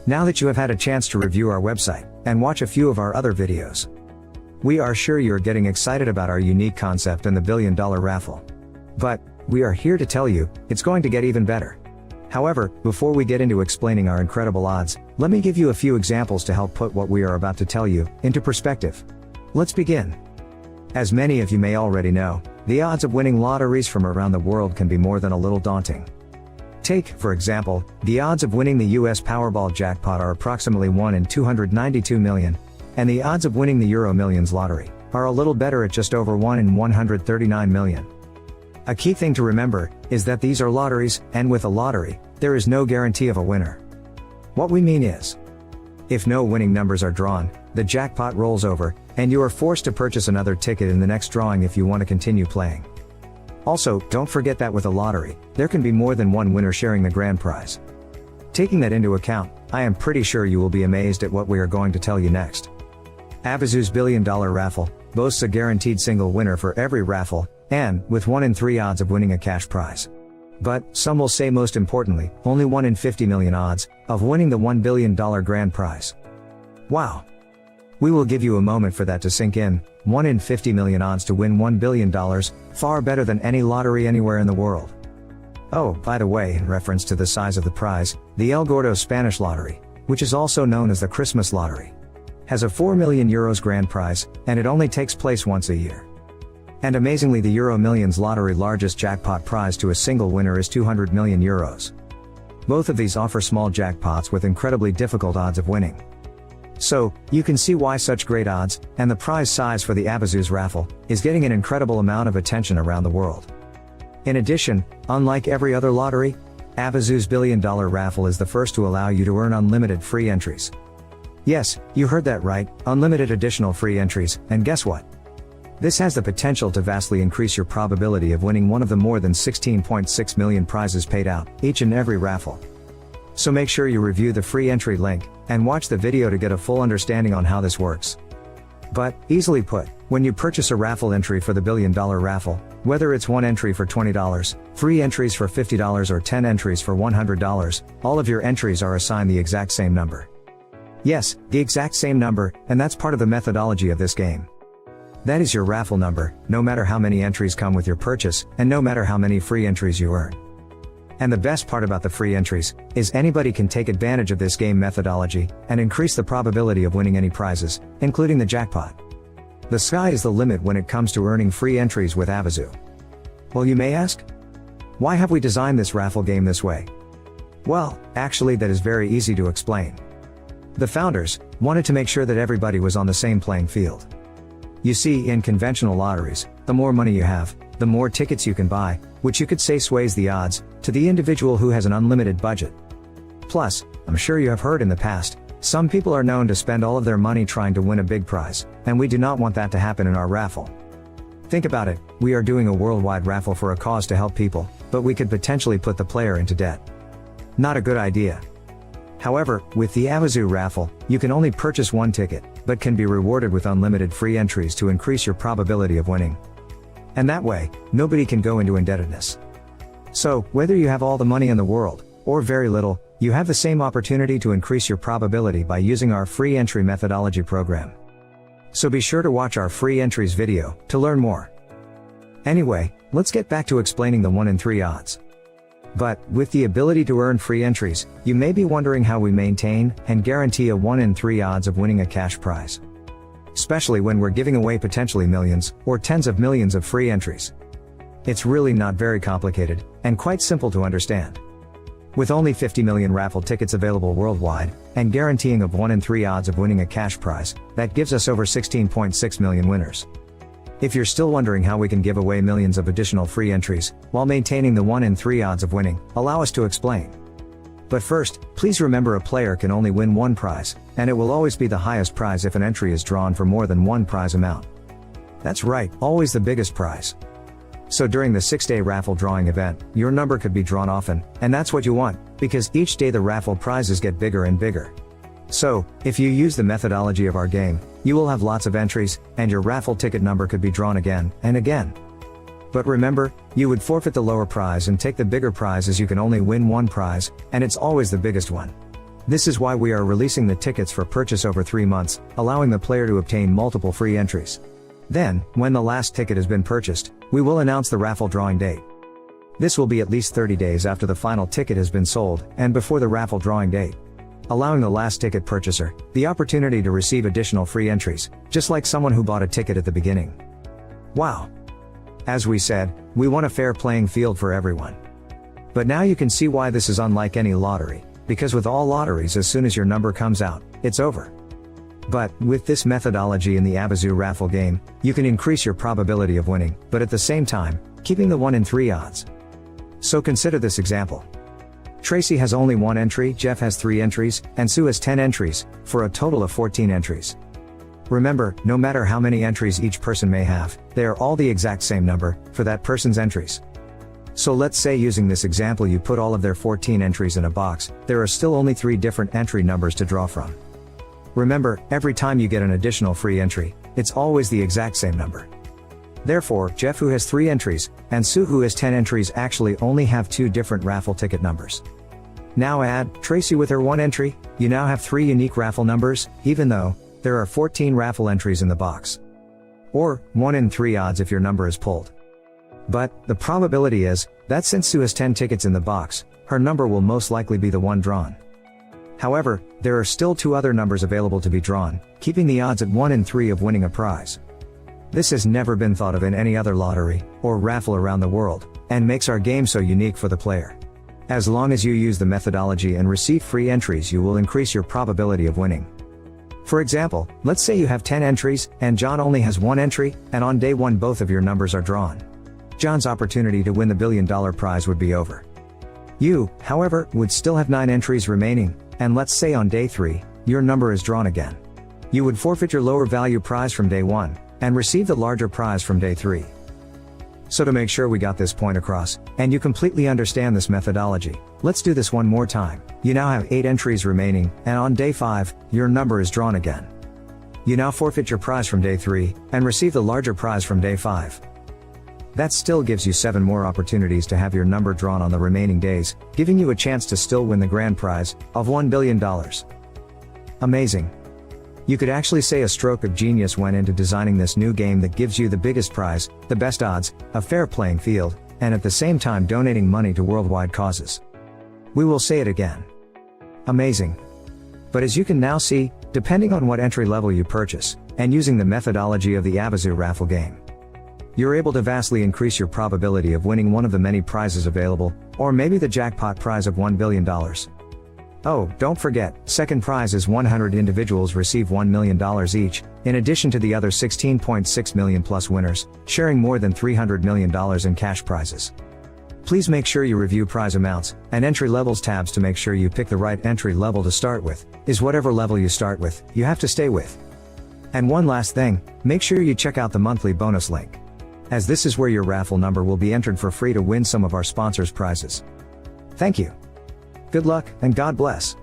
Now that you have had a chance to review our website, and watch a few of our other videos, we are sure you're getting excited about our unique concept and the $1 billion raffle. But, we are here to tell you, it's going to get even better. However, before we get into explaining our incredible odds, let me give you a few examples to help put what we are about to tell you into perspective. Let's begin. As many of you may already know, the odds of winning lotteries from around the world can be more than a little daunting. Take, for example, the odds of winning the US Powerball jackpot are approximately 1 in 292 million, and the odds of winning the Euro Millions lottery are a little better at just over 1 in 139 million. A key thing to remember is that these are lotteries, and with a lottery, there is no guarantee of a winner. What we mean is, if no winning numbers are drawn, the jackpot rolls over, and you are forced to purchase another ticket in the next drawing if you want to continue playing. Also, don't forget that with a lottery, there can be more than one winner sharing the grand prize. Taking that into account, I am pretty sure you will be amazed at what we are going to tell you next. HavaBLAST's $1 billion raffle boasts a guaranteed single winner for every raffle, and, with 1 in 3 odds of winning a cash prize. But, some will say most importantly, only 1 in 50 million odds of winning the $1 billion grand prize. Wow! We will give you a moment for that to sink in. 1 in 50 million odds to win $1 billion, far better than any lottery anywhere in the world. Oh, by the way, in reference to the size of the prize, the El Gordo Spanish lottery, which is also known as the Christmas lottery, has a 4 million euros grand prize, and it only takes place once a year. And amazingly, the Euro Millions lottery largest jackpot prize to a single winner is 200 million euros. Both of these offer small jackpots with incredibly difficult odds of winning. So, you can see why such great odds, and the prize size for the HavaBLAST raffle, is getting an incredible amount of attention around the world. In addition, unlike every other lottery, HavaBLAST's $1 billion raffle is the first to allow you to earn unlimited free entries. Yes, you heard that right, unlimited additional free entries, and guess what? This has the potential to vastly increase your probability of winning one of the more than 16.6 million prizes paid out, each and every raffle. So make sure you review the free entry link, and watch the video to get a full understanding on how this works. But, easily put, when you purchase a raffle entry for the $1 billion raffle, whether it's one entry for $20, 3 entries for $50 or 10 entries for $100, all of your entries are assigned the exact same number. Yes, the exact same number, and that's part of the methodology of this game. That is your raffle number, no matter how many entries come with your purchase, and no matter how many free entries you earn. And the best part about the free entries, is anybody can take advantage of this game methodology, and increase the probability of winning any prizes, including the jackpot. The sky is the limit when it comes to earning free entries with HavaBLAST. Well, you may ask? Why have we designed this raffle game this way? Well, actually that is very easy to explain. The founders wanted to make sure that everybody was on the same playing field. You see, in conventional lotteries, the more money you have, the more tickets you can buy, which you could say sways the odds to the individual who has an unlimited budget. Plus, I'm sure you have heard in the past, some people are known to spend all of their money trying to win a big prize, and we do not want that to happen in our raffle. Think about it, we are doing a worldwide raffle for a cause to help people, but we could potentially put the player into debt. Not a good idea. However, with the HavaBLAST raffle, you can only purchase one ticket, but can be rewarded with unlimited free entries to increase your probability of winning. And that way, nobody can go into indebtedness. So, whether you have all the money in the world, or very little, you have the same opportunity to increase your probability by using our free entry methodology program. So be sure to watch our free entries video, to learn more. Anyway, let's get back to explaining the 1 in 3 odds. But, with the ability to earn free entries, you may be wondering how we maintain, and guarantee a 1 in 3 odds of winning a cash prize. Especially when we're giving away potentially millions, or tens of millions of free entries. It's really not very complicated, and quite simple to understand. With only 50 million raffle tickets available worldwide, and guaranteeing of 1 in 3 odds of winning a cash prize, that gives us over 16.6 million winners. If you're still wondering how we can give away millions of additional free entries, while maintaining the 1 in 3 odds of winning, allow us to explain. But first, please remember a player can only win one prize, and it will always be the highest prize if an entry is drawn for more than one prize amount. That's right, always the biggest prize. So during the 6-day raffle drawing event, your number could be drawn often, and that's what you want, because each day the raffle prizes get bigger and bigger. So, if you use the methodology of our game, you will have lots of entries, and your raffle ticket number could be drawn again, and again. But remember, you would forfeit the lower prize and take the bigger prize as you can only win one prize, and it's always the biggest one. This is why we are releasing the tickets for purchase over 3 months, allowing the player to obtain multiple free entries. Then, when the last ticket has been purchased, we will announce the raffle drawing date. This will be at least 30 days after the final ticket has been sold, and before the raffle drawing date, allowing the last ticket purchaser the opportunity to receive additional free entries, just like someone who bought a ticket at the beginning. Wow! As we said, we want a fair playing field for everyone. But now you can see why this is unlike any lottery, because with all lotteries, as soon as your number comes out, it's over. But, with this methodology in the HavaBLAST raffle game, you can increase your probability of winning, but at the same time, keeping the 1 in 3 odds. So consider this example. Tracy has only 1 entry, Jeff has 3 entries, and Sue has 10 entries, for a total of 14 entries. Remember, no matter how many entries each person may have, they are all the exact same number, for that person's entries. So let's say using this example you put all of their 14 entries in a box, there are still only 3 different entry numbers to draw from. Remember, every time you get an additional free entry, it's always the exact same number. Therefore, Jeff, who has 3 entries, and Sue, who has 10 entries, actually only have 2 different raffle ticket numbers. Now add Tracy with her 1 entry, you now have 3 unique raffle numbers, even though there are 14 raffle entries in the box. Or, 1 in 3 odds if your number is pulled. But, the probability is, that since Sue has 10 tickets in the box, her number will most likely be the one drawn. However, there are still 2 other numbers available to be drawn, keeping the odds at 1 in 3 of winning a prize. This has never been thought of in any other lottery, or raffle around the world, and makes our game so unique for the player. As long as you use the methodology and receive free entries, you will increase your probability of winning. For example, let's say you have 10 entries, and John only has 1 entry, and on day 1 both of your numbers are drawn. John's opportunity to win the $1 billion prize would be over. You, however, would still have 9 entries remaining, and let's say on day 3, your number is drawn again. You would forfeit your lower value prize from day 1, and receive the larger prize from day 3. So to make sure we got this point across, and you completely understand this methodology, let's do this one more time. You now have 8 entries remaining, and on day 5, your number is drawn again. You now forfeit your prize from day 3, and receive the larger prize from day 5. That still gives you 7 more opportunities to have your number drawn on the remaining days, giving you a chance to still win the grand prize of $1 billion. Amazing. You could actually say a stroke of genius went into designing this new game that gives you the biggest prize, the best odds, a fair playing field, and at the same time donating money to worldwide causes. We will say it again. Amazing. But as you can now see, depending on what entry level you purchase, and using the methodology of the HavaBLAST raffle game, you're able to vastly increase your probability of winning one of the many prizes available, or maybe the jackpot prize of $1 billion. Oh, don't forget, second prize is 100 individuals receive $1 million each, in addition to the other 16.6 million plus winners, sharing more than $300 million in cash prizes. Please make sure you review prize amounts, and entry levels tabs to make sure you pick the right entry level to start with, is whatever level you start with, you have to stay with. And one last thing, make sure you check out the monthly bonus link, as this is where your raffle number will be entered for free to win some of our sponsors' prizes. Thank you. Good luck, and God bless.